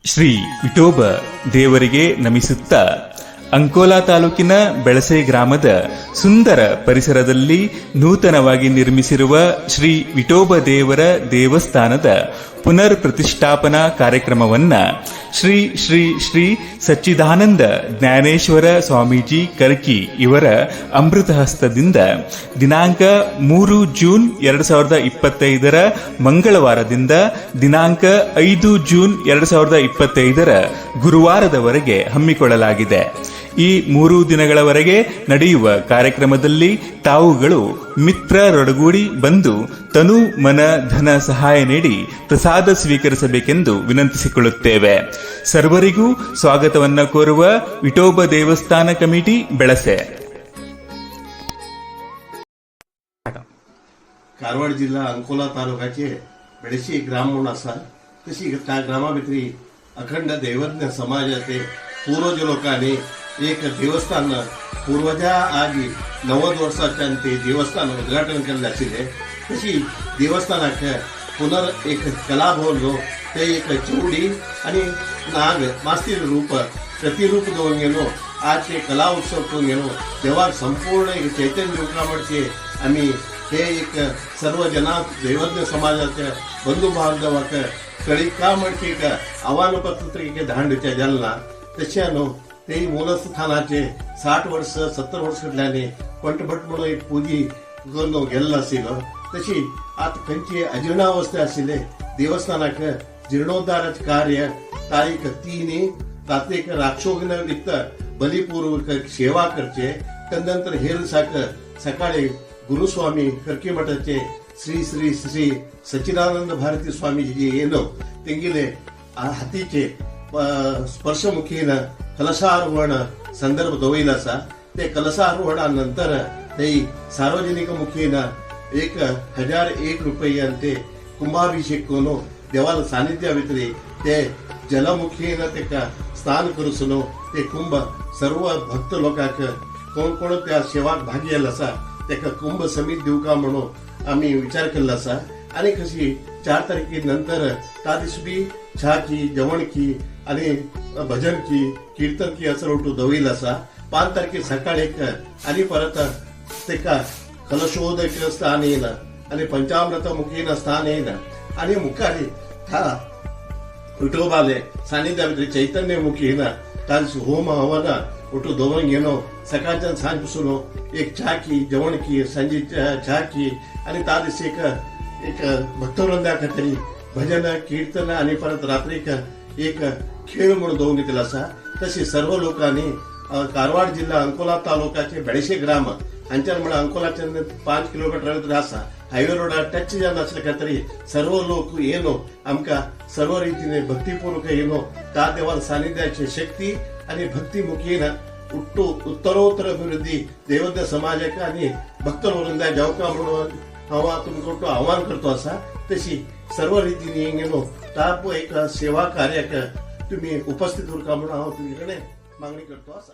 ಶ್ರೀ ವಿಠೋಬ ದೇವರಿಗೆ ನಮಿಸುತ್ತಾ ಅಂಕೋಲಾ ತಾಲೂಕಿನ ಬೆಳಸೆ ಗ್ರಾಮದ ಸುಂದರ ಪರಿಸರದಲ್ಲಿ ನೂತನವಾಗಿ ನಿರ್ಮಿಸಿರುವ ಶ್ರೀ ವಿಠೋಬ ದೇವರ ದೇವಸ್ಥಾನದ ಪುನರ್ ಪ್ರತಿಷ್ಠಾಪನಾ ಕಾರ್ಯಕ್ರಮವನ್ನ ಶ್ರೀ ಶ್ರೀ ಶ್ರೀ ಸಚ್ಚಿದಾನಂದ ಜ್ಞಾನೇಶ್ವರ ಸ್ವಾಮೀಜಿ ಕರ್ಕಿ ಇವರ ಅಮೃತ ಹಸ್ತದಿಂದ ದಿನಾಂಕ 3 ಜೂನ್ 2025 ಮಂಗಳವಾರದಿಂದ ದಿನಾಂಕ 5 ಜೂನ್ 2025 ಗುರುವಾರದವರೆಗೆ ಹಮ್ಮಿಕೊಳ್ಳಲಾಗಿದೆ. ಈ 3 ದಿನಗಳವರೆಗೆ ನಡೆಯುವ ಕಾರ್ಯಕ್ರಮದಲ್ಲಿ ತಾವುಗಳು ಮಿತ್ರರೊಡಗೂಡಿ ಬಂದು ತನು ಮನ ಧನ ಸಹಾಯ ನೀಡಿ ಪ್ರಸಾದ ಸ್ವೀಕರಿಸಬೇಕೆಂದು ವಿನಂತಿಸಿಕೊಳ್ಳುತ್ತೇವೆ. ಸರ್ವರಿಗೂ ಸ್ವಾಗತವನ್ನ ಕೋರುವ ವಿಠೋಬ ದೇವಸ್ಥಾನ ಕಮಿಟಿ ಬೆಳಸೆ. कारवार जिल्हा अंकोला तालुक्याचे बेळशी ग्राम म्हणून आसा. तशी त्या ग्रामा भितरी अखंड दैवज्ञ समाजाचे पूर्वज लोकांनी एक देवस्थान पूर्वजा आगी 90 वर्षाच्यान ते देवस्थान उद्घाटन केल्ले आशिल्ले. तशी देवस्थानाक पुनर एक कलाभवन ते एक चौडी आणि नाग मास्तीर रूप प्रतिरूप घेऊन गेलो. आज ते कला उत्सव करून गेलो. देवाक संपूर्ण एक चैतन्य दिवपाचे आम्ही हे एक सर्व जना दैवज्ञ समाजाच्या बंधू बांधवाक कळीका म्हणटी आव्हान पत्रिके धाडच्या जालना तशा न्हू ते मूलस्थानाचे 60 वर्ष 70 वर्ष फाटल्याने पंटभट म्हणून एक पुजी करून गेल्लो आशिल्लो. तशी आत खंयची अजीर्णावस्था आशिल्ले देवस्थानाक जीर्णोद्धाराचे कार्य तारीख 3 तारीख राक्षोग्न वित्त बलिपूर्वक सेवा करचे. त्यानंतर हेर सकाळी गुरुस्वामी कर्की मठाचे श्री श्री श्री सच्चिदानंद भारती स्वामीजी येनो तेंगिले हातीचे स्पर्शमुखीन कलशारोहण संदर्भ दवयला आसा. ते कलशारोहणानंतर ते सार्वजनिक मुखीन 1001 रुपयान ते कुंभाभिषेक करून देवाला सानिध्या भितरी ते जलमुखीन तेका स्नान करूसन ते कुंभ सर्व भक्त लोकांक कोण कोण त्या सेवाक भागी आसा तेका कुंभ समीत दिवका म्हणून आम्ही विचार केला आसा. आणि कशी 4 तारखे नंतर त्या दिवशी बी च्या की जेवण की आणि भजन की कीर्तन की असं रोटू दवयला आसा. 5 तारखे सकाळी आणि परत तेका कलशोदक स्थान येईन आणि पंचामृत मुखीन स्थान येईन आणि मुखारी हा विठोबाले सानिध्या भितर चैतन्य मुखीन त्या दिवशी होम हवन उठू दवरून घेणं. सकाळच्या सांज पासून एक च्या की जेवण की सांजे च्या की आणि त्या दिवशी एक भक्तवृंदा खातीर भजन कीर्तन आणि परत रात्री एक खेळ म्हणून दवरून घेतला आसा. तशी सर्व लोकांनी कारवार जिल्हा अंकोला तालुक्याचे बेळशे ग्राम हांच्या म्हणून अंकोलाच्या 5 किलोमीटर आसा. हायवे रोडार टच जावन आसले खातीर सर्व लोक येनो आमकां सर्व रितीने भक्तीपूर्वक येनो त्या देवान सानिध्याची शक्ती आणि भक्ती मुखीन उत्तरोत्तर अभिवृद्धी देवज्ञ समाजाक आणि भक्तवृंदा जावका म्हणून हांव तुमकां आव्हान करतो आसा. तशी सर्व रितीने येनो ताप एक सेवा कार्याक तुम्ही उपस्थित उरका म्हणून हांव तुमचे कडेन मागणी करतो आसा.